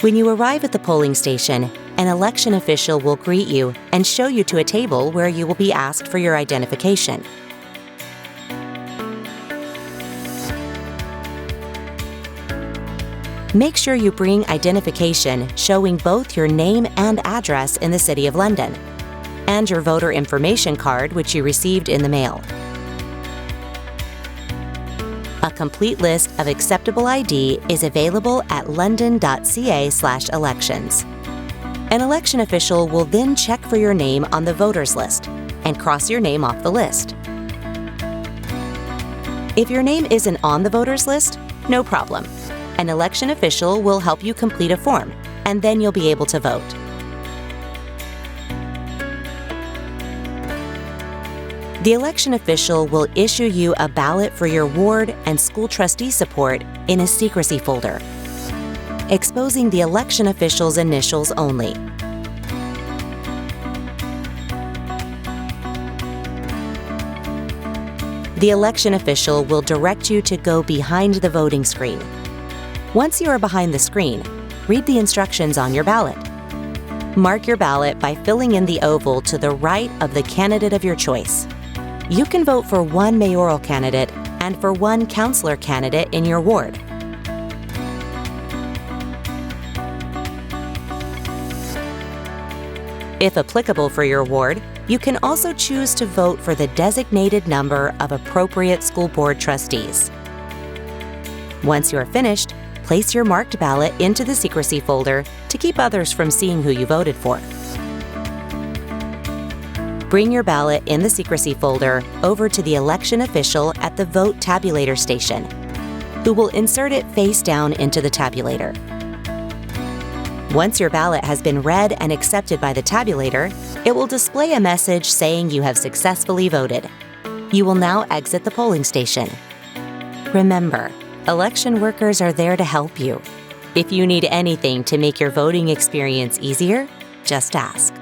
When you arrive at the polling station, an election official will greet you and show you to a table where you will be asked for your identification. Make sure you bring identification showing both your name and address in the City of London, and your voter information card which you received in the mail. A complete list of acceptable ID is available at london.ca/elections. An election official will then check for your name on the voters list and cross your name off the list. If your name isn't on the voters list, no problem. An election official will help you complete a form, and then you'll be able to vote. The election official will issue you a ballot for your ward and school trustee support in a secrecy folder, exposing the election official's initials only. The election official will direct you to go behind the voting screen. Once you are behind the screen, read the instructions on your ballot. Mark your ballot by filling in the oval to the right of the candidate of your choice. You can vote for one mayoral candidate and for one councillor candidate in your ward. If applicable for your ward, you can also choose to vote for the designated number of appropriate school board trustees. Once you are finished, place your marked ballot into the secrecy folder to keep others from seeing who you voted for. Bring your ballot in the secrecy folder over to the election official at the vote tabulator station, who will insert it face down into the tabulator. Once your ballot has been read and accepted by the tabulator, it will display a message saying you have successfully voted. You will now exit the polling station. Remember, election workers are there to help you. If you need anything to make your voting experience easier, just ask.